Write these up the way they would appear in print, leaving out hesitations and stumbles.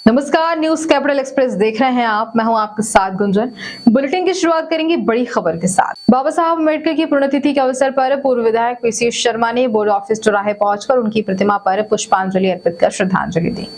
नमस्कार, news capital express देख रहे हैं आप। मैं हूं आपके साथ गुंजन। बुलेटिन की शुरुआत करेंगे बड़ी खबर के साथ। बाबा साहब अम्बेडकर की पुण्यतिथि के अवसर पर पूर्व विधायक पीसी शर्मा ने बोर्ड ऑफिस चौराहे पहुंचकर उनकी प्रतिमा पर पुष्पांजलि अर्पित कर श्रद्धांजलि दी।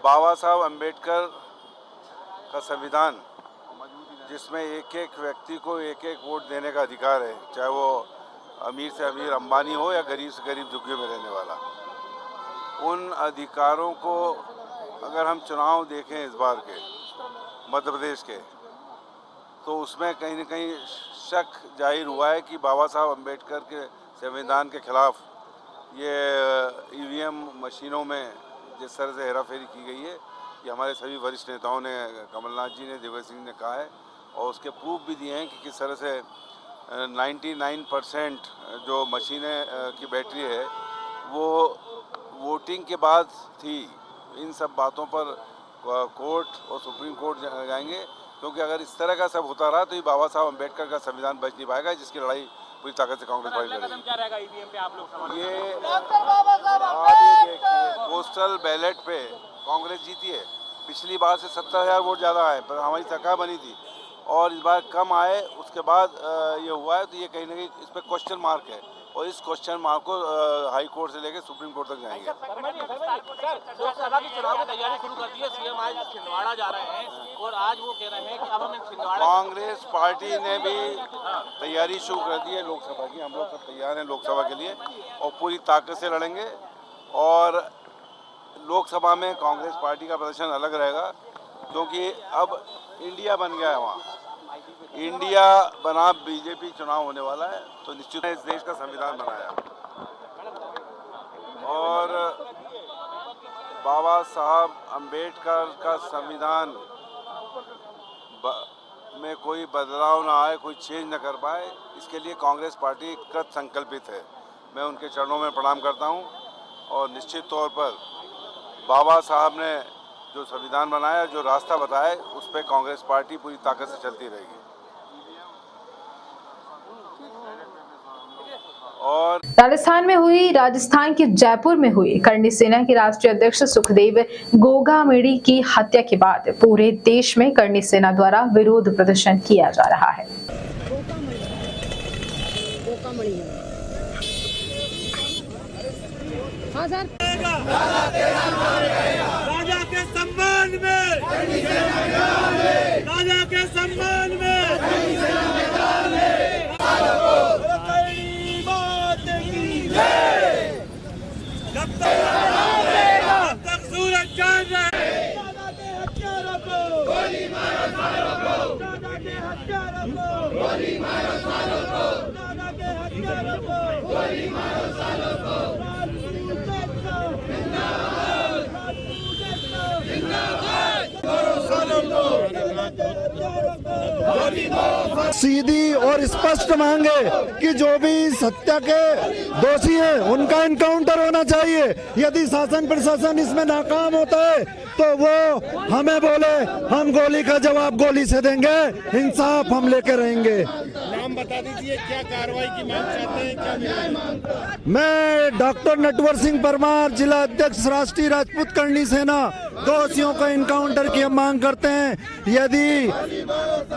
बाबा साहब अम्बेडकर का संविधान, जिसमें एक एक व्यक्ति को एक एक वोट देने का अधिकार है, चाहे वो अमीर से अमीर अंबानी हो या गरीब से गरीब झुग्गियों में रहने वाला। उन अधिकारों को अगर हम चुनाव देखें इस बार के मध्य प्रदेश के, तो उसमें कहीं न कहीं शक जाहिर हुआ है कि बाबा साहब अम्बेडकर के संविधान के खिलाफ ये ईवीएम मशीनों में जिस तरह से हेराफेरी की गई है, ये हमारे सभी वरिष्ठ नेताओं ने, कमलनाथ जी ने, दिग्विजय सिंह ने कहा है और उसके प्रूफ भी दिए हैं कि किस तरह से 99% जो मशीनें की बैटरी है वो वोटिंग के बाद थी। इन सब बातों पर कोर्ट और सुप्रीम कोर्ट जाएंगे, क्योंकि अगर इस तरह का सब होता रहा तो ये बाबा साहब अम्बेडकर का संविधान बच नहीं पाएगा, जिसकी लड़ाई पूरी ताकत से कांग्रेस पार्टी लड़ेगी। क्या रहेगा ईवीएम पे आप लोग? ये देखिए, पोस्टल बैलेट पे कांग्रेस जीती है। पिछली बार से 70,000 वोट ज़्यादा आए, पर हमारी सरकार बनी थी और इस बार कम आए। उसके बाद ये हुआ है, तो ये कहीं ना कहीं इस पर क्वेश्चन मार्क है और इस क्वेश्चन मार्क को हाई कोर्ट से लेकर सुप्रीम कोर्ट तक जाएंगे। लोकसभा की चुनाव की तैयारी शुरू कर दी है। सीएम आज छिंदवाड़ा जा रहे हैं और आज वो कह रहे हैं कि अब हम छिंदवाड़ा। कांग्रेस पार्टी ने भी तैयारी शुरू कर दी है लोकसभा की। हम लोग सब तैयार हैं लोकसभा के लिए और पूरी ताकत से लड़ेंगे। और लोकसभा में कांग्रेस पार्टी का प्रदर्शन अलग रहेगा, क्योंकि अब इंडिया बन गया है। वहाँ इंडिया बना बीजेपी चुनाव होने वाला है, तो निश्चित इस देश का संविधान बनाया और बाबा साहब अम्बेडकर का संविधान में कोई बदलाव ना आए, कोई चेंज न कर पाए, इसके लिए कांग्रेस पार्टी कृत संकल्पित है। मैं उनके चरणों में प्रणाम करता हूं और निश्चित तौर पर बाबा साहब ने जो संविधान बनाया, जो रास्ता बताया, उस पर कांग्रेस पार्टी पूरी ताकत से चलती रहेगी। और राजस्थान के जयपुर में हुई करणी सेना के राष्ट्रीय अध्यक्ष सुखदेव गोगामेड़ी की हत्या के बाद पूरे देश में करणी सेना द्वारा विरोध प्रदर्शन किया जा रहा है। हाँ सर। राजा के सम्मान में, राजा के सम्मान में तक सूरज चांद रहे, दादा के हत्यारों को गोली मारो, सालों को दादा के हत्यारों को गोली मारो, सालों को दादा के हत्यारों को गोली मारो, सालों को सीधी और स्पष्ट मांग है कि जो भी इस हत्या के दोषी हैं उनका इनकाउंटर होना चाहिए। यदि शासन प्रशासन इसमें नाकाम होता है तो वो हमें बोले, हम गोली का जवाब गोली से देंगे, इंसाफ हम लेके रहेंगे। नाम बता दीजिए, क्या कार्रवाई की मांग चाहते हैं, क्या न्याय मांगते हैं? मैं डॉक्टर नटवर सिंह परमार, जिला अध्यक्ष राष्ट्रीय राजपूत करणी सेना, दोषियों का इनकाउंटर की हम मांग करते हैं। यदि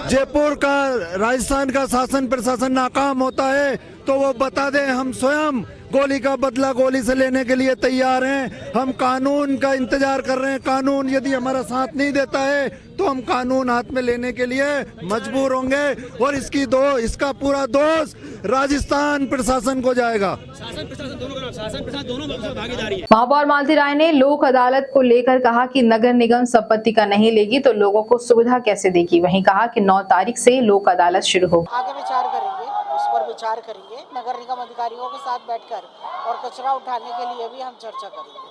जयपुर का, राजस्थान का शासन प्रशासन नाकाम होता है तो वो बता दें, हम स्वयं गोली का बदला गोली से लेने के लिए तैयार हैं। हम कानून का इंतजार कर रहे हैं। कानून यदि हमारा साथ नहीं देता है तो हम कानून हाथ में लेने के लिए मजबूर होंगे और इसका पूरा दोष राजस्थान प्रशासन को जाएगा। शासन प्रशासन दोनों भागीदारी है। महापौर मालती राय ने लोक अदालत को लेकर कहा कि नगर निगम संपत्ति का नहीं लेगी तो लोगों को सुविधा कैसे देगी। वहीं कहा कि 9 तारीख से लोक अदालत शुरू होगी। आगे विचार करेंगे, उस पर विचार करेंगे नगर निगम अधिकारियों के साथ बैठकर, और कचरा उठाने के लिए भी हम चर्चा करेंगे।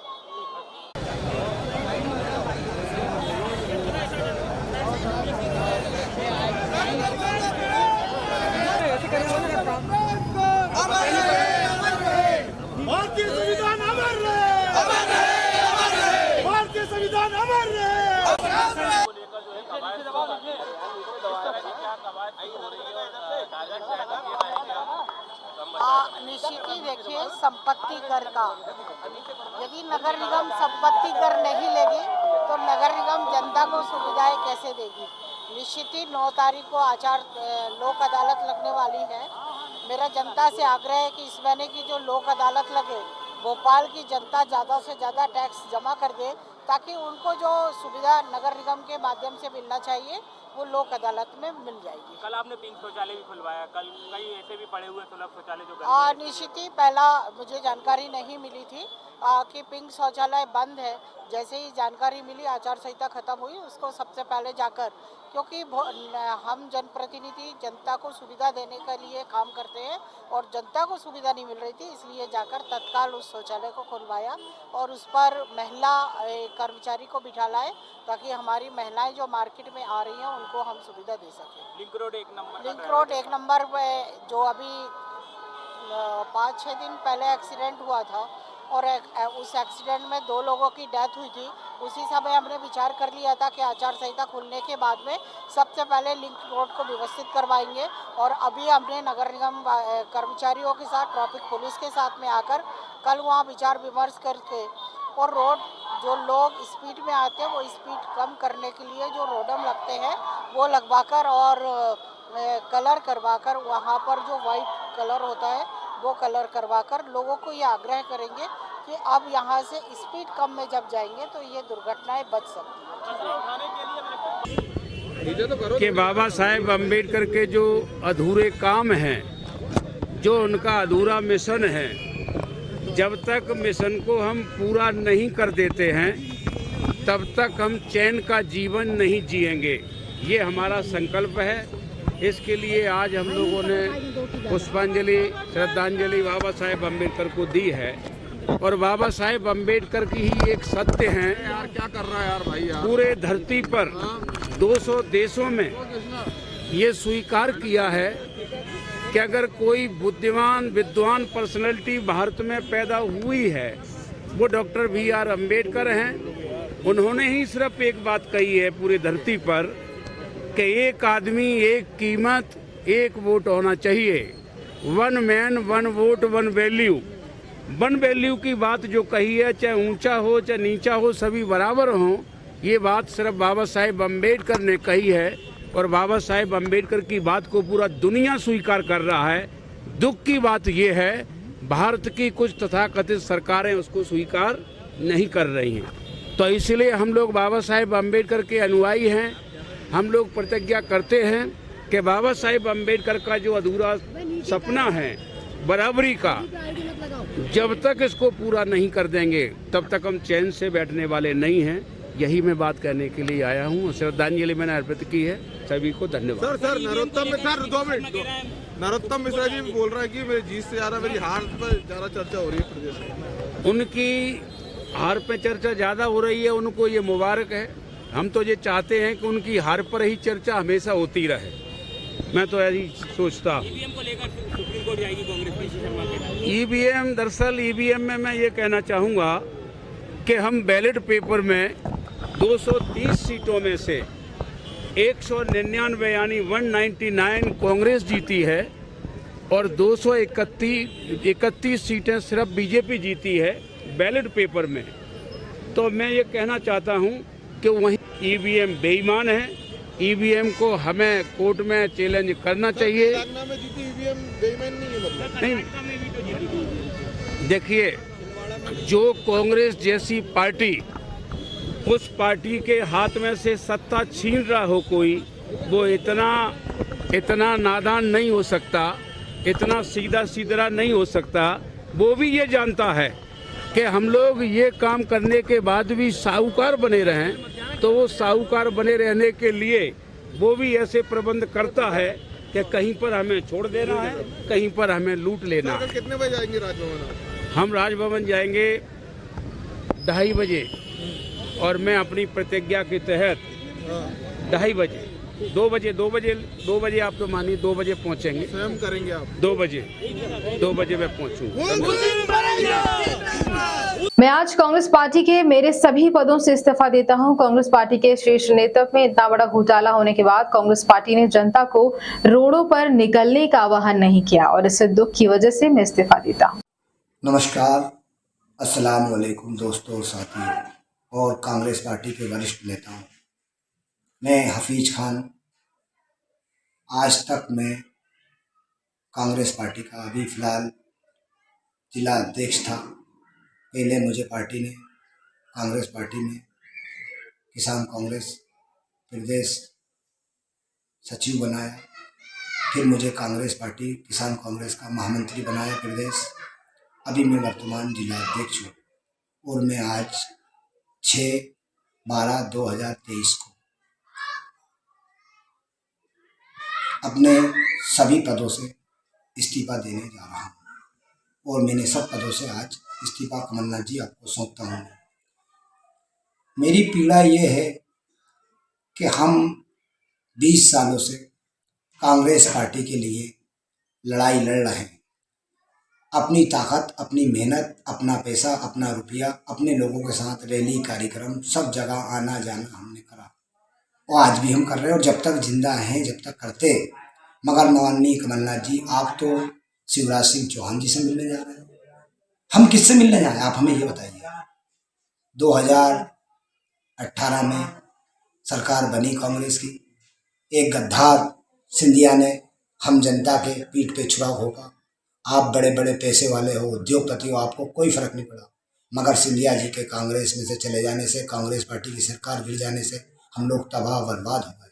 निश्चित ही देखिए संपत्ति कर का, यदि नगर निगम संपत्ति कर नहीं लेगी तो नगर निगम जनता को सुविधाएं कैसे देगी। निश्चित ही 9 तारीख को लोक अदालत लगने वाली है। मेरा जनता से आग्रह है कि इस महीने की जो लोक अदालत लगे, भोपाल की जनता ज़्यादा से ज़्यादा टैक्स जमा कर दे ताकि उनको जो सुविधा नगर निगम के माध्यम से मिलना चाहिए वो लोक अदालत में मिल जाएगी। कल आपने पिंक शौचालय भी खुलवाया, कल कई ऐसे भी पड़े हुए सुलभ शौचालय जो निश्चित ही पहला मुझे जानकारी नहीं मिली थी कि पिंक शौचालय बंद है। जैसे ही जानकारी मिली, आचार संहिता खत्म हुई, उसको सबसे पहले जाकर, क्योंकि हम जनप्रतिनिधि जनता को सुविधा देने के लिए काम करते हैं और जनता को सुविधा नहीं मिल रही थी, इसलिए जाकर तत्काल उस शौचालय को खुलवाया और उस पर महिला कर्मचारी को बिठा लाए ताकि हमारी महिलाएं जो मार्केट में आ रही हैं उनको हम सुविधा दे सकें। लिंक रोड एक नंबर में जो अभी 5-6 दिन पहले एक्सीडेंट हुआ था और उस एक्सीडेंट में 2 लोगों की डेथ हुई थी, उसी समय हमने विचार कर लिया था कि आचार संहिता खुलने के बाद में सबसे पहले लिंक रोड को व्यवस्थित करवाएंगे और अभी हमने नगर निगम कर्मचारियों के साथ, ट्रैफिक पुलिस के साथ में आकर कल वहाँ विचार विमर्श करके और रोड जो लोग स्पीड में आते हैं वो स्पीड कम करने के लिए जो रोडम लगते हैं वो लगवाकर और कलर करवाकर, वहाँ पर जो वाइट कलर होता है वो कलर करवाकर लोगों को ये आग्रह करेंगे कि अब यहाँ से स्पीड कम में जब जाएंगे तो ये दुर्घटनाएं बच सकती हैं। कि बाबा साहेब अम्बेडकर के जो अधूरे काम हैं, जो उनका अधूरा मिशन है, जब तक मिशन को हम पूरा नहीं कर देते हैं तब तक हम चैन का जीवन नहीं जिएंगे। ये हमारा संकल्प है। इसके लिए आज हम लोगों ने पुष्पांजलि, श्रद्धांजलि बाबा साहेब अम्बेडकर को दी है और बाबा साहेब अम्बेडकर की ही एक सत्य है। यार क्या कर रहा है यार भाई यार। पूरे धरती पर 200 देशों में ये स्वीकार किया है कि अगर कोई बुद्धिमान विद्वान पर्सनैलिटी भारत में पैदा हुई है वो डॉक्टर BR अम्बेडकर हैं। उन्होंने ही सिर्फ एक बात कही है पूरी धरती पर कि एक आदमी, एक कीमत, एक वोट होना चाहिए। 1 मैन 1 वोट 1 वैल्यू। 1 वैल्यू की बात जो कही है, चाहे ऊंचा हो चाहे नीचा हो, सभी बराबर हों, ये बात सिर्फ बाबा साहेब अम्बेडकर ने कही है और बाबा साहेब अम्बेडकर की बात को पूरा दुनिया स्वीकार कर रहा है। दुख की बात ये है भारत की कुछ तथाकथित सरकारें उसको स्वीकार नहीं कर रही हैं। तो इसलिए हम लोग बाबा साहेब अम्बेडकर के अनुयायी हैं। हम लोग प्रतिज्ञा करते हैं कि बाबा साहेब अम्बेडकर का जो अधूरा सपना है बराबरी का, जब तक इसको पूरा नहीं कर देंगे तब तक हम चैन से बैठने वाले नहीं हैं। यही मैं बात कहने के लिए आया हूँ। श्रद्धांजलि मैंने अर्पित की है। सभी को धन्यवाद। सर नरोत्तम मिश्रा जी बोल रहा है कि मेरी जीत से ज़्यादा मेरी हार पर ज़्यादा चर्चा हो रही है प्रदेश में। उनकी हार पे चर्चा ज़्यादा हो रही है, उनको ये मुबारक है। हम तो ये चाहते हैं कि उनकी हार पर ही चर्चा हमेशा होती रहे। मैं तो ऐसी सोचता हूँ। ईवीएम को लेकर सुप्रीम कोर्ट जाएगी कांग्रेस। ईवीएम, दरअसल ईवीएम में मैं ये कहना चाहूँगा कि हम बैलेट पेपर में 230 सीटों में से 199 यानी 199 कांग्रेस जीती है और 231 सीटें सिर्फ बीजेपी जीती है बैलेट पेपर में। तो मैं ये कहना चाहता हूँ कि वहीं ईवीएम बेईमान है। ईवीएम को हमें कोर्ट में चैलेंज करना चाहिए। में जीती ईवीएम बेईमान नहीं है मतलब? नहीं, देखिए, जो कांग्रेस जैसी पार्टी उस पार्टी के हाथ में से सत्ता छीन रहा हो कोई, वो इतना नादान नहीं हो सकता, इतना सीधा सीधा नहीं हो सकता। वो भी ये जानता है कि हम लोग ये काम करने के बाद भी साहूकार बने रहें, तो वो साहूकार बने रहने के लिए वो भी ऐसे प्रबंध करता है कि कहीं पर हमें छोड़ देना है, कहीं पर हमें लूट लेना है। कितने बजे जाएंगे राजभवन? हम राजभवन जाएंगे 2:30 बजे और मैं अपनी प्रतिज्ञा के तहत 2:30 बजे 2 बजे आप तो मानिए 2 बजे पहुंचेंगे। स्वयं करेंगे आप? 2 बजे मैं पहुंचूंगा। मैं आज कांग्रेस पार्टी के मेरे सभी पदों से इस्तीफा देता हूं। कांग्रेस पार्टी के शीर्ष नेतृत्व में इतना बड़ा घोटाला होने के बाद कांग्रेस पार्टी ने जनता को रोडों पर निकलने का आह्वान नहीं किया और इस दुख की वजह से मैं इस्तीफा देता हूं। नमस्कार, अस्सलाम वालेकुम दोस्तों और साथियों और कांग्रेस पार्टी के वरिष्ठ नेताओं। मैं हफीज खान, आज तक मैं कांग्रेस पार्टी का अभी फ़िलहाल जिला अध्यक्ष था। पहले मुझे पार्टी ने कांग्रेस पार्टी में किसान कांग्रेस प्रदेश सचिव बनाया, फिर मुझे कांग्रेस पार्टी किसान कांग्रेस का महामंत्री बनाया प्रदेश। अभी मैं वर्तमान जिला अध्यक्ष हूँ और मैं आज 6/12/2023 को अपने सभी पदों से इस्तीफा देने जा रहा हूँ और मैंने सब पदों से आज इस्तीफा कमलनाथ जी आपको सौंपता हूँ। मेरी पीड़ा ये है कि हम 20 सालों से कांग्रेस पार्टी के लिए लड़ाई लड़ रहे हैं। अपनी ताकत, अपनी मेहनत, अपना पैसा, अपना रुपया, अपने लोगों के साथ रैली कार्यक्रम सब जगह आना जाना हमने करा और आज भी हम कर रहे हैं और जब तक जिंदा हैं जब तक करते। मगर माननीय कमलनाथ जी, आप तो शिवराज सिंह चौहान जी से मिलने जा रहे हैं। हम किससे मिलने जा रहे हैं आप हमें ये बताइए। 2018 में सरकार बनी कांग्रेस की, एक गद्दार सिंधिया ने हम जनता के पीठ पे छुरा होगा। आप बड़े बड़े पैसे वाले हो, उद्योगपति हो, आपको कोई फर्क नहीं पड़ा। मगर सिंधिया जी के कांग्रेस में से चले जाने से, कांग्रेस पार्टी की सरकार गिर जाने से हम लोग तबाह बर्बाद हो गए।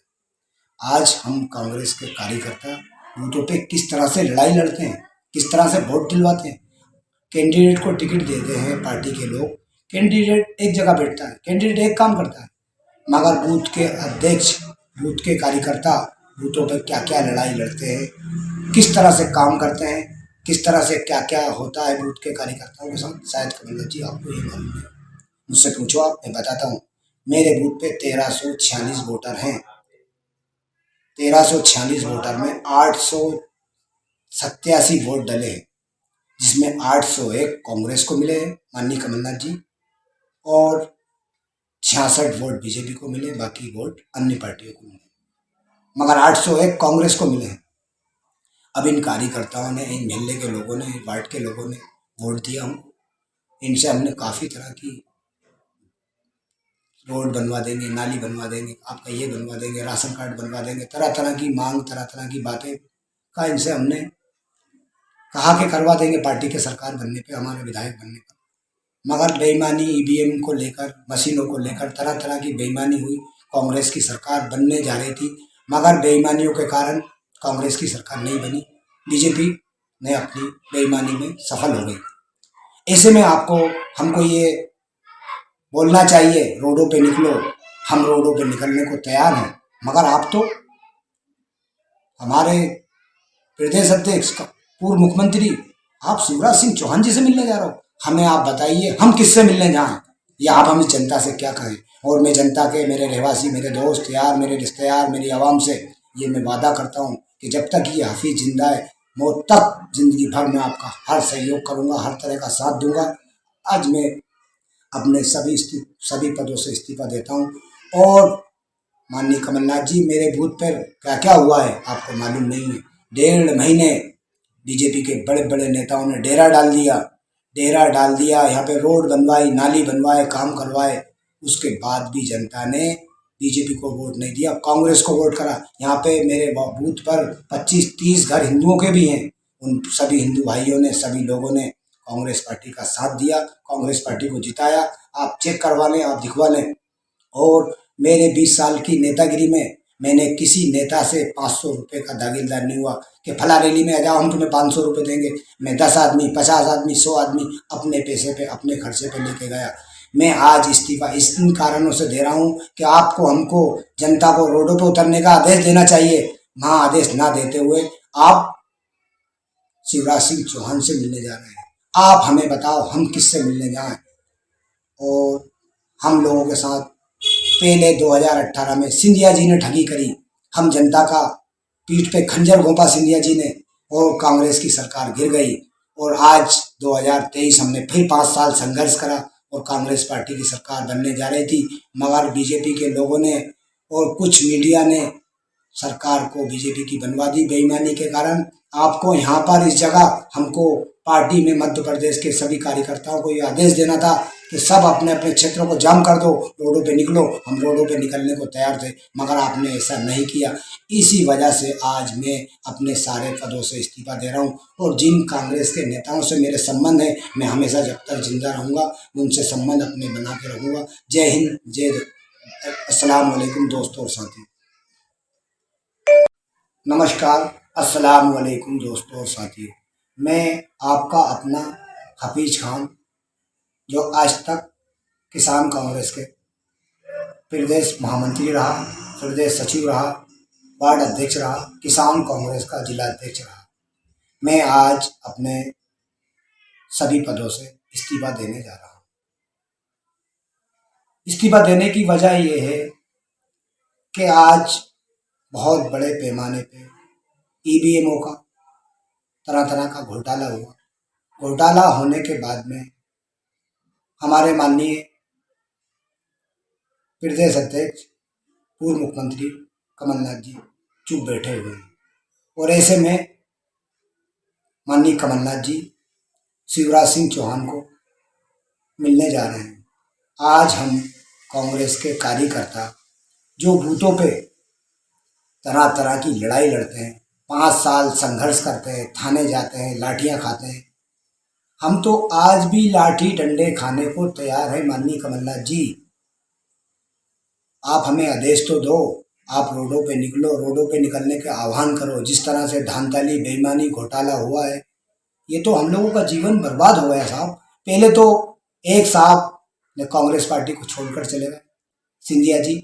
आज हम कांग्रेस के कार्यकर्ता बूथों पे किस तरह से लड़ाई लड़ते हैं, किस तरह से वोट दिलवाते हैं। कैंडिडेट को टिकट देते हैं पार्टी के लोग, कैंडिडेट एक जगह बैठता है, कैंडिडेट एक काम करता है, मगर बूथ के अध्यक्ष, बूथ के कार्यकर्ता बूथों पर क्या क्या लड़ाई लड़ते हैं, किस तरह से काम करते हैं, किस तरह से क्या क्या होता है बूथ के कार्यकर्ताओं के साथ, शायद कमलनाथ जी आपको ये मालूम है। मुझसे पूछो आप, मैं बताता हूँ। मेरे बूथ पे 1346 वोटर हैं। 1346 वोटर में 887 वोट डले हैं, जिसमें 801 कांग्रेस को मिले हैं माननीय कमलनाथ जी और 66 वोट बीजेपी को मिले, बाकी वोट अन्य पार्टियों को मिले, मगर 801 कांग्रेस को मिले हैं। अब इन कार्यकर्ताओं ने, इन मोहल्ले के लोगों ने, वार्ड के लोगों ने वोट दिया हमको। इनसे हमने काफ़ी तरह की रोड बनवा देंगे, नाली बनवा देंगे, आपका ये बनवा देंगे, राशन कार्ड बनवा देंगे, तरह तरह की मांग, तरह तरह की बातें का इनसे हमने कहा कि करवा देंगे पार्टी के सरकार बनने पे, हमारे विधायक बनने पर। मगर बेईमानी, ईवीएम को लेकर, मशीनों को लेकर तरह तरह की बेईमानी हुई। कांग्रेस की सरकार बनने जा रही थी, मगर बेईमानियों के कारण कांग्रेस की सरकार नहीं बनी, बीजेपी ने अपनी बेईमानी में सफल हो गई। ऐसे में हमको ये बोलना चाहिए, रोडों पे निकलो। हम रोडों पे निकलने को तैयार हैं, मगर आप तो हमारे प्रदेश अध्यक्ष, पूर्व मुख्यमंत्री, आप शिवराज सिंह चौहान जी से मिलने जा रहे हो। हमें आप बताइए हम किससे मिलने जाएं, या आप हमें जनता से क्या कहें। और मैं जनता के, मेरे रहवासी, मेरे दोस्त यार, मेरे रिश्तेदार, मेरी आवाम से ये मैं वादा करता हूँ कि जब तक ये हफीज जिंदा है, मौत तक जिंदगी भर मैं आपका हर सहयोग करूँगा, हर तरह का साथ दूंगा। आज मैं अपने सभी पदों से इस्तीफा देता हूँ। और माननीय कमलनाथ जी, मेरे बूथ पर क्या क्या हुआ है आपको मालूम नहीं है। 1.5 महीने बीजेपी के बड़े बड़े नेताओं ने डेरा डाल दिया, यहाँ पे रोड बनवाई, नाली बनवाए, काम करवाए। उसके बाद भी जनता ने बीजेपी को वोट नहीं दिया, कांग्रेस को वोट करा। यहाँ पे मेरे बूथ पर 25-30 घर हिंदुओं के भी हैं। उन सभी हिंदू भाइयों ने, सभी लोगों ने कांग्रेस पार्टी का साथ दिया, कांग्रेस पार्टी को जिताया। आप चेक करवा लें, आप दिखवा लें। और मेरे 20 साल की नेतागिरी में मैंने किसी नेता से 500 रुपये का दागीदार नहीं हुआ कि फला रैली में आ जाओ, हम तुम्हें 500 रुपये देंगे। मैं 10 आदमी, 50 आदमी, 100 आदमी अपने पैसे पे, अपने खर्चे पे लेके गया। मैं आज इस्तीफा इन कारणों से दे रहा हूँ कि आपको, हमको, जनता को रोडों पे उतरने का आदेश देना चाहिए। वहाँ आदेश ना देते हुए आप शिवराज सिंह चौहान से मिलने जा रहे हैं। आप हमें बताओ हम किससे मिलने जाएं। और हम लोगों के साथ पहले 2018 में सिंधिया जी ने ठगी करी, हम जनता का पीठ पे खंजर घोंपा सिंधिया जी ने, और कांग्रेस की सरकार गिर गई। और आज 2023 हमने फिर 5 साल संघर्ष करा और कांग्रेस पार्टी की सरकार बनने जा रही थी, मगर बीजेपी के लोगों ने और कुछ मीडिया ने सरकार को बीजेपी की बनवा दी बेईमानी के कारण। आपको यहाँ पर इस जगह हमको पार्टी में मध्य प्रदेश के सभी कार्यकर्ताओं को ये आदेश देना था कि सब अपने अपने क्षेत्रों को जाम कर दो, रोडों पे निकलो। हम रोडों पे निकलने को तैयार थे, मगर आपने ऐसा नहीं किया। इसी वजह से आज मैं अपने सारे पदों से इस्तीफा दे रहा हूं और जिन कांग्रेस के नेताओं से मेरे संबंध है, मैं हमेशा जब तक जिंदा रहूंगा उनसे संबंध अपने बना के रहूंगा। जय हिंद, जय अस्सलाम वालेकुम दोस्तों और साथियों। नमस्कार, अस्सलाम वालेकुम दोस्तों और साथियों। मैं आपका अपना हफीज खान, जो आज तक किसान कांग्रेस के प्रदेश महामंत्री रहा, प्रदेश सचिव रहा, वार्ड अध्यक्ष रहा, किसान कांग्रेस का जिला अध्यक्ष रहा। मैं आज अपने सभी पदों से इस्तीफा देने जा रहा हूँ। इस्तीफा देने की वजह यह है कि आज बहुत बड़े पैमाने पे ईवीएमओ का तरह तरह का घोटाला हुआ। घोटाला होने के बाद में हमारे माननीय प्रदेश अध्यक्ष पूर्व मुख्यमंत्री कमलनाथ जी चुप बैठे हुए हैं और ऐसे में माननीय कमलनाथ जी शिवराज सिंह चौहान को मिलने जा रहे हैं। आज हम कांग्रेस के कार्यकर्ता जो बूथों पे तरह तरह की लड़ाई लड़ते हैं, 5 साल संघर्ष करते हैं, थाने जाते हैं, लाठियां खाते हैं, हम तो आज भी लाठी डंडे खाने को तैयार है। माननीय कमलनाथ जी, आप हमें आदेश तो दो, आप रोडों पे निकलो, रोडों पे निकलने का आह्वान करो। जिस तरह से धांधली बेईमानी घोटाला हुआ है, ये तो हम लोगों का जीवन बर्बाद हो गया साहब। पहले तो एक साहब ने कांग्रेस पार्टी को छोड़कर चले गए, सिंधिया जी,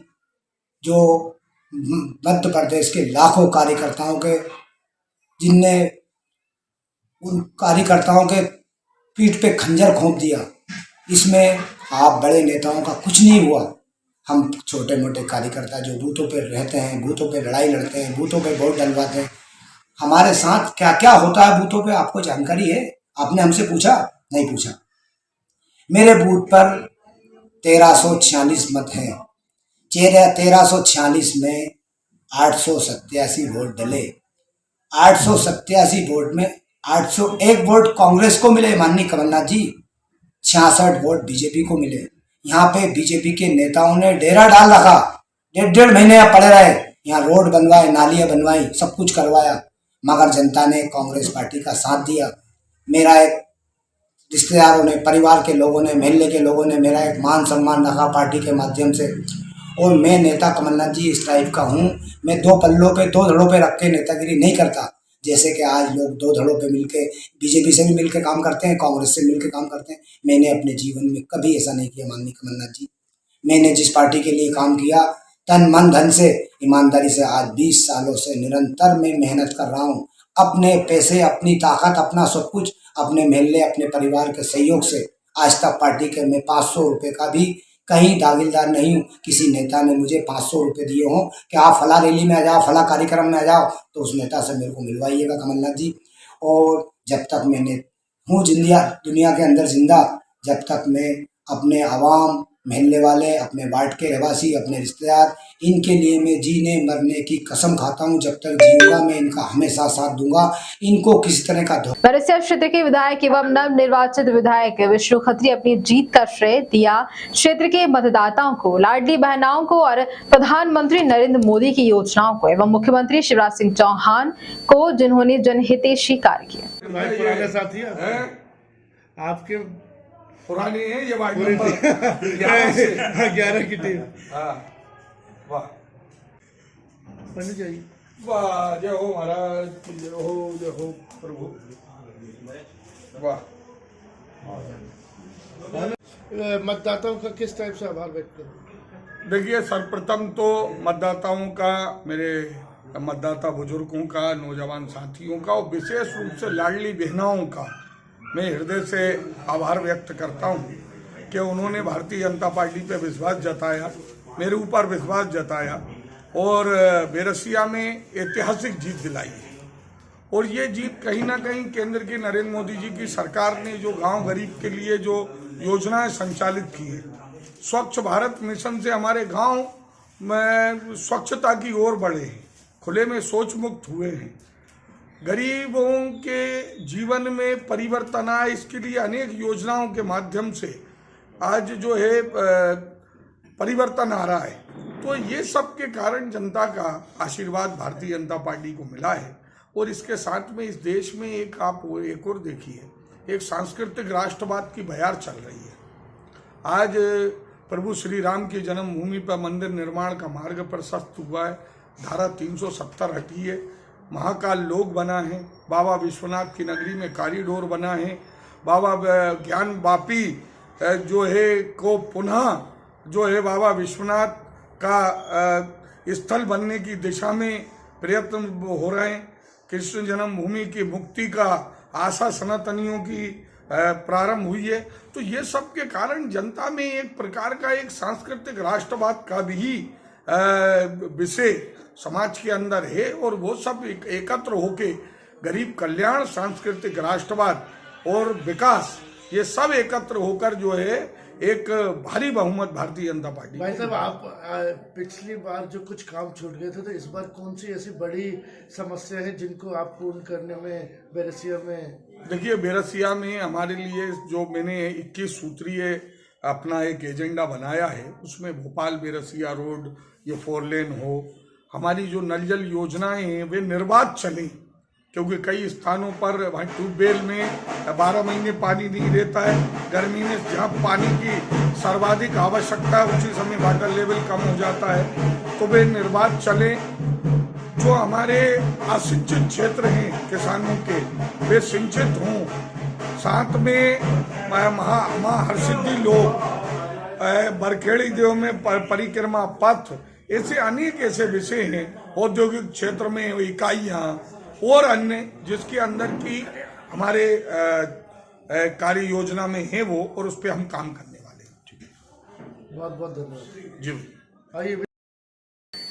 जो मध्य प्रदेश के लाखों कार्यकर्ताओं के, जिनने उन कार्यकर्ताओं के पीठ पे खंजर घोंप दिया। इसमें आप बड़े नेताओं का कुछ नहीं हुआ। हम छोटे मोटे कार्यकर्ता जो बूथों पे रहते हैं, बूथों पे लड़ाई लड़ते हैं, बूथों पे वोट डलवाते हैं, हमारे साथ क्या क्या होता है बूथों पे आपको जानकारी है? आपने हमसे पूछा? नहीं पूछा। मेरे बूथ पर 1346 मत हैं। 1346 में 887 वोट डले। 887 वोट में 801 वोट कांग्रेस को मिले माननीय कमलनाथ जी, 66 वोट बीजेपी को मिले। यहाँ पे बीजेपी के नेताओं ने डेरा डाल रखा, 1.5 महीने पड़े रहे, यहाँ रोड बनवाए, नालियां बनवाई, सब कुछ करवाया, मगर जनता ने कांग्रेस पार्टी का साथ दिया। मेरा एक रिश्तेदारों ने, परिवार के लोगों ने, मोहल्ले के लोगों ने मेरा एक मान सम्मान रखा पार्टी के माध्यम से। और मैं नेता कमलनाथ जी इस टाइप का हूँ, मैं 2 पल्लों पे 2 धड़ों पे रख के नेतागिरी नहीं करता। जैसे कि आज लोग 2 धड़ों पे मिलके बीजेपी से भी मिलके काम करते हैं, कांग्रेस से मिलके काम करते हैं। मैंने अपने जीवन में कभी ऐसा नहीं किया माननीय कमलनाथ जी। मैंने जिस पार्टी के लिए काम किया, तन मन धन से, ईमानदारी से, आज 20 सालों से निरंतर मैं मेहनत कर रहा हूँ। अपने पैसे, अपनी ताकत, अपना सब कुछ, अपने मोहल्ले, अपने परिवार के सहयोग से आज तक पार्टी के मैं 500 रुपये का भी कहीं दागिलदार नहीं हूँ। किसी नेता ने मुझे 500 रुपये दिए हों कि आप फला रैली में आ जाओ, फला कार्यक्रम में आ जाओ, तो उस नेता से मेरे को मिलवाइएगा कमलनाथ जी। और जब तक मैंने हूँ दुनिया के अंदर जिंदा, जब तक मैं अपने आवाम, मोहल्ले वाले, अपने वार्ड के रहवासी, अपने रिश्तेदार, इनके लिए मैं जीने मरने की कसम खाता हूँ। जब तक जीऊंगा मैं इनका हमेशा साथ दूंगा। इनको किसी तरह का बरसिया क्षेत्र के विधायक एवं नव निर्वाचित विधायक विष्णु खत्री अपनी जीत का श्रेय दिया क्षेत्र के मतदाताओं को, लाडली बहनाओं को और प्रधानमंत्री नरेंद्र मोदी की योजनाओं को एवं मुख्यमंत्री शिवराज सिंह चौहान को, जिन्होंने जनहितैषी कार्य किया। पुराने साथी आपके पुरानी है ये वार्ड नंबर 11 की टीम। वाह वाह, जय हो महाराज, जय हो प्रभु, वाह। मतदाताओं का किस टाइप से आभार व्यक्त करूं? देखिए, सर्वप्रथम तो मतदाताओं का, मेरे मतदाता बुजुर्गों का, नौजवान साथियों का और विशेष रूप से लाडली बहनाओं का मैं हृदय से आभार व्यक्त करता हूं कि उन्होंने भारतीय जनता पार्टी पे विश्वास जताया, मेरे ऊपर विश्वास जताया और बेरसिया में ऐतिहासिक जीत दिलाई है। और ये जीत कहीं ना कहीं केंद्र की नरेंद्र मोदी जी की सरकार ने जो गांव गरीब के लिए जो योजनाएं संचालित की है, स्वच्छ भारत मिशन से हमारे गांव में स्वच्छता की ओर बढ़े हैं, खुले में शौच मुक्त हुए हैं, गरीबों के जीवन में परिवर्तन आए, इसके लिए अनेक योजनाओं के माध्यम से आज जो है परिवर्तन आ रहा है। तो ये सब के कारण जनता का आशीर्वाद भारतीय जनता पार्टी को मिला है। और इसके साथ में इस देश में एक और देखिए, एक सांस्कृतिक राष्ट्रवाद की बयार चल रही है। आज प्रभु श्री राम की जन्मभूमि पर मंदिर निर्माण का मार्ग प्रशस्त हुआ है, धारा 370 हटी है, महाकाल लोक बना है, बाबा विश्वनाथ की नगरी में कॉरिडोर बना है, बाबा ज्ञान वापी जो है को पुनः जो है बाबा विश्वनाथ का स्थल बनने की दिशा में प्रयत्न हो रहे हैं, कृष्ण जन्मभूमि की मुक्ति का आशा सनातनियों की प्रारंभ हुई है। तो ये सब के कारण जनता में एक प्रकार का एक सांस्कृतिक राष्ट्रवाद का भी विषय समाज के अंदर है और वो सब एकत्र होके गरीब कल्याण, सांस्कृतिक राष्ट्रवाद और विकास, ये सब एकत्र होकर जो है एक भारी बहुमत भारतीय जनता पार्टी। भाई साहब, आप पिछली बार जो कुछ काम छूट गए थे, तो इस बार कौन सी ऐसी बड़ी समस्या है जिनको आप पूर्ण करने में बैरसिया में? देखिए, बैरसिया में हमारे लिए जो मैंने 21 सूत्रीय अपना एक एजेंडा बनाया है, उसमें भोपाल बैरसिया रोड, ये 4 लेन हो, हमारी जो नल जल योजनाएं हैं वे निर्बाध चलें, क्योंकि कई स्थानों पर वहाँ ट्यूबवेल में 12 महीने पानी नहीं रहता है, गर्मी में जहाँ पानी की सर्वाधिक आवश्यकता है उसी समय वाटर लेवल कम हो जाता है, तो वे निर्बाध चलें। जो हमारे असिंचित क्षेत्र हैं किसानों के, वे सिंचित हों, साथ में महाहरसिद्धि लोग, बरखेड़ी देव में परिक्रमा पथ, ऐसे अनेक ऐसे विषय हैं, औद्योगिक क्षेत्र में इकाइयाँ और अन्य जिसके अंदर की हमारे कार्य योजना में है वो, और उस पर हम काम करने वाले हैं। बहुत बहुत धन्यवाद जी। आइए।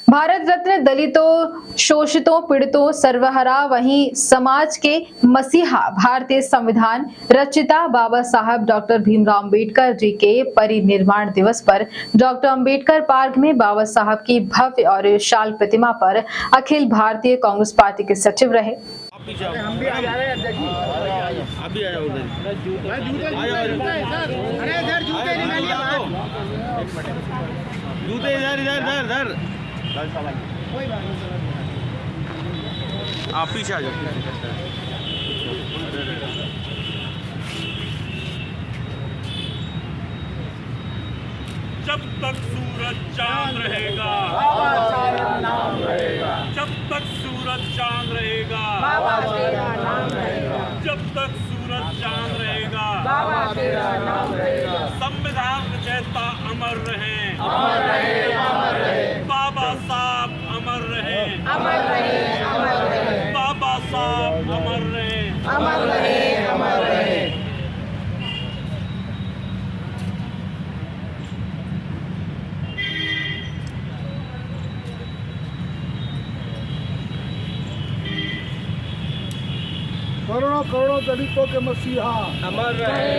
भारत रत्न दलितों, शोषितों, पीड़ितों, सर्वहारा, वहीं समाज के मसीहा, भारतीय संविधान रचिता बाबा साहब डॉक्टर भीमराव अम्बेडकर जी के परिनिर्वाण दिवस पर डॉक्टर अम्बेडकर पार्क में बाबा साहब की भव्य और विशाल प्रतिमा पर अखिल भारतीय कांग्रेस पार्टी के सचिव रहे। हम भी आ जा रहे हैं, अभी आ जाओ जूते इधर आप पीछे आ जाओ। जब तक सूरज चांद रहेगा, जब तक सूरज चांद रहेगा, जब तक सूरज चांद रहेगा, संविधान रचयिता अमर रहे, बाबा साहब अमर रहे, बाबा साहब अमर रहे। करोड़ों करोड़ों दलितों के मसीहा अमर रहे,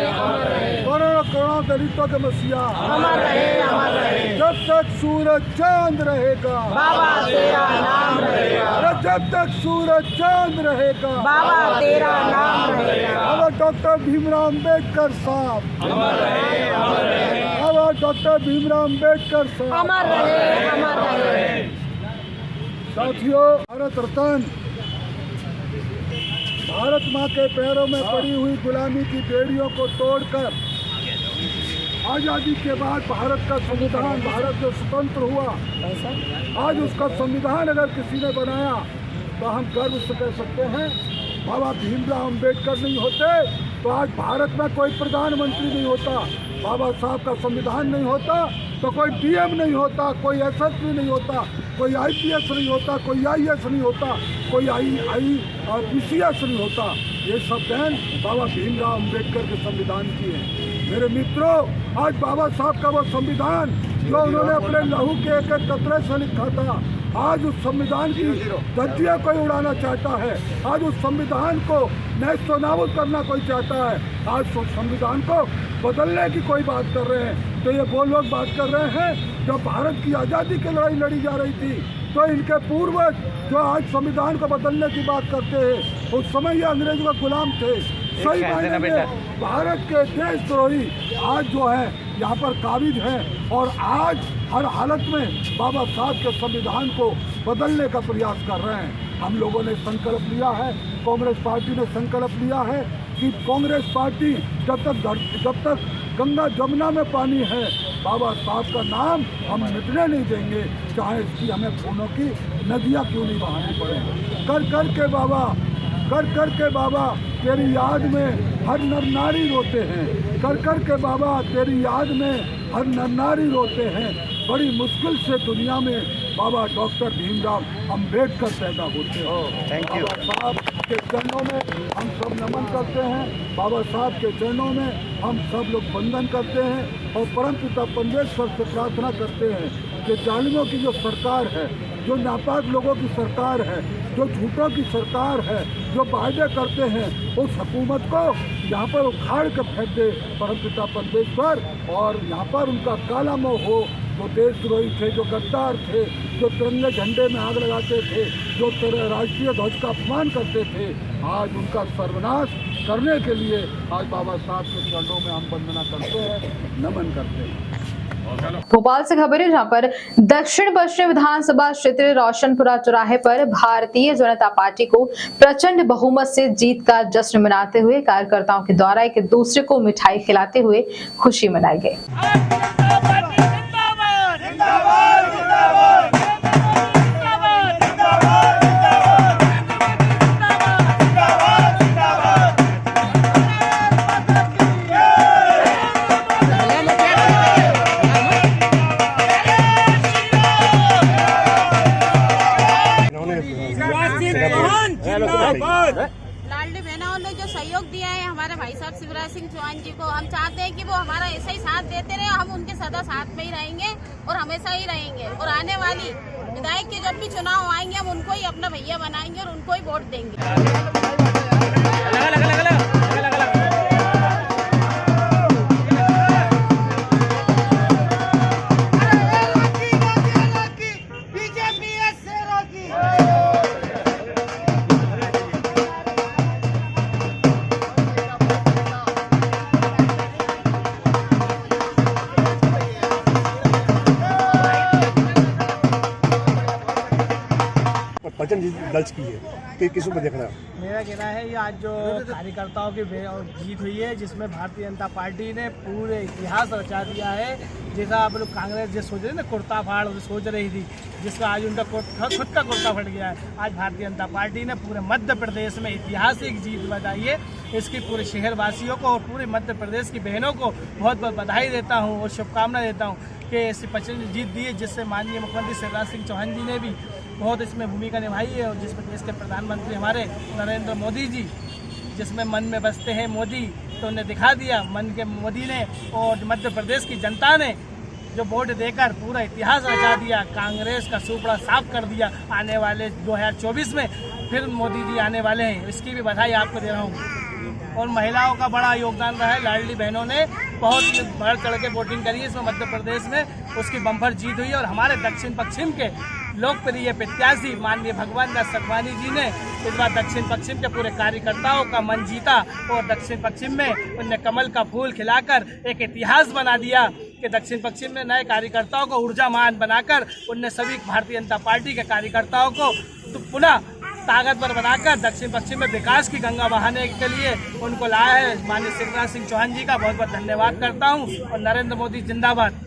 करोड़ों करोड़ों दलितों के मसीहा अमर रहे। जब तक सूरज चांद रहेगा, बाबा तेरा नाम रहेगा, जब तक सूरज चांद रहेगा, बाबा तेरा नाम रहेगा। अब डॉक्टर भीमराव अम्बेडकर साहब अमर रहे, अब डॉक्टर भीमराव अम्बेडकर साहब अमर रहे। साथियों, भारत रत्न भारत माँ के पैरों में पड़ी हुई गुलामी की बेड़ियों को तोड़कर आज़ादी के बाद भारत का संविधान, भारत जो स्वतंत्र हुआ, आज उसका संविधान अगर किसी ने बनाया तो हम गर्व से कह सकते हैं, बाबा भीमराव अम्बेडकर नहीं होते तो आज भारत में कोई प्रधानमंत्री नहीं होता, बाबा साहब का संविधान नहीं होता तो कोई डीएम नहीं होता, कोई एसएसपी नहीं होता, कोई आईपीएस नहीं होता, कोई आईएएस नहीं होता, कोई पीसीएस नहीं होता। ये सब देन बाबा भीमराव अम्बेडकर के संविधान की है। मेरे मित्रों, आज बाबा साहब का वो संविधान जो उन्होंने अपने लहू के एक एक कतरे से लिखा था, आज उस संविधान की धज्जियां कोई उड़ाना चाहता है, आज उस संविधान को नेस्तो नाबूद करना कोई चाहता है, आज उस संविधान को बदलने की कोई बात कर रहे हैं। तो ये वो लोग बात कर रहे हैं जो भारत की आज़ादी की लड़ाई लड़ी जा रही थी, तो इनके पूर्वज जो आज संविधान को बदलने की बात करते हैं, उस समय ये अंग्रेजों का गुलाम थे। सही मायने में भारत के देशद्रोही आज जो है यहाँ पर काबिज हैं और आज हर हालत में बाबा साहब के संविधान को बदलने का प्रयास कर रहे हैं। हम लोगों ने संकल्प लिया है, कांग्रेस पार्टी ने संकल्प लिया है कि कांग्रेस पार्टी जब तक गंगा जमुना में पानी है, बाबा साहब का नाम हम मिटने नहीं देंगे, चाहे इसकी हमें खूनों की नदियाँ क्यों नहीं बहानी पड़े। कर कर के बाबा तेरी याद में हर नर नारी रोते हैं, कर के बाबा तेरी याद में हर नर नारी रोते हैं। बड़ी मुश्किल से दुनिया में बाबा डॉक्टर भीमराव अंबेडकर पैदा होते हैं। Thank you. बाबा साहब के चरणों में हम सब नमन करते हैं, बाबा साहब के चरणों में हम सब लोग वंदन करते हैं और परमपिता परमेश्वर से प्रार्थना करते हैं कि जालिमों की जो सरकार है, जो नापाक लोगों की सरकार है, जो झूठों की सरकार है, जो वायदे करते हैं, उस हुकूमत को यहाँ पर उखाड़ कर फेंक दे परमपिता परमेश्वर, और यहाँ पर उनका काला मोह हो। जो देशद्रोही थे, जो गद्दार थे, जो तिरंगे झंडे में आग लगाते थे, जो राष्ट्रीय ध्वज का अपमान करते थे, आज उनका सर्वनाश करने के लिए आज बाबा साहब के चरणों में हम वंदना करते हैं, नमन करते हैं। भोपाल से खबर है, जहां पर दक्षिण पश्चिम विधानसभा क्षेत्र रोशनपुरा चौराहे पर भारतीय जनता पार्टी को प्रचंड बहुमत से जीत का जश्न मनाते हुए कार्यकर्ताओं के द्वारा एक दूसरे को मिठाई खिलाते हुए खुशी मनाई गई। लाडली बहनों ने जो सहयोग दिया है हमारे भाई साहब शिवराज सिंह चौहान जी को, हम चाहते हैं कि वो हमारा ऐसा ही साथ देते रहे। हम उनके सदा साथ में ही रहेंगे और हमेशा ही रहेंगे, और आने वाली विधायक के जब भी चुनाव आएंगे हम उनको ही अपना भैया बनाएंगे और उनको ही वोट देंगे। वचन दर्ज की है कि किस को देख रहा है? मेरा कहना है ये आज जो कार्यकर्ताओं की जीत हुई है, जिसमें भारतीय जनता पार्टी ने पूरे इतिहास रचा दिया है। जैसा आप लोग कांग्रेस जो सोच रहे ना कुर्ता फाड़ सोच रही थी, जिसका आज उनका खुद का कुर्ता फट गया है। आज भारतीय जनता पार्टी ने पूरे मध्य प्रदेश में ऐतिहासिक जीत बजाई है। इसकी पूरे शहरवासियों को और पूरे मध्य प्रदेश की बहनों को बहुत बहुत बधाई देता हूँ और शुभकामनाएं देता हूँ कि ऐसी प्रचंड जीत दी है, जिससे माननीय मुख्यमंत्री शिवराज सिंह चौहान जी ने भी बहुत इसमें भूमिका निभाई है, और जिसमें देश के प्रधानमंत्री हमारे नरेंद्र मोदी जी जिसमें मन में बसते हैं मोदी, तो उन्हें दिखा दिया मन के मोदी ने, और मध्य प्रदेश की जनता ने जो वोट देकर पूरा इतिहास रचा दिया, कांग्रेस का सुपड़ा साफ कर दिया। आने वाले 2024 में फिर मोदी जी आने वाले हैं, इसकी भी बधाई आपको दे रहा हूँ। और महिलाओं का बड़ा योगदान रहा है, लाडली बहनों ने बहुत बढ़ चढ़ के वोटिंग करी है इसमें मध्य प्रदेश में, उसकी बम्पर जीत हुई है। और हमारे दक्षिण पश्चिम के लोकप्रिय प्रत्याशी माननीय भगवान दास सतवानी जी ने इस बार दक्षिण पश्चिम के पूरे कार्यकर्ताओं का मन जीता, और दक्षिण पश्चिम में उनने कमल का फूल खिलाकर एक इतिहास बना दिया कि दक्षिण पश्चिम में नए कार्यकर्ताओं को ऊर्जामान बनाकर उनने सभी भारतीय जनता पार्टी के कार्यकर्ताओं को तो पुनः ताकतवर बनाकर दक्षिण पश्चिम में विकास की गंगा बहाने के लिए उनको लाया है। माननीय शिवराज सिंह चौहान जी का बहुत बहुत धन्यवाद करता हूँ, और नरेंद्र मोदी जिंदाबाद।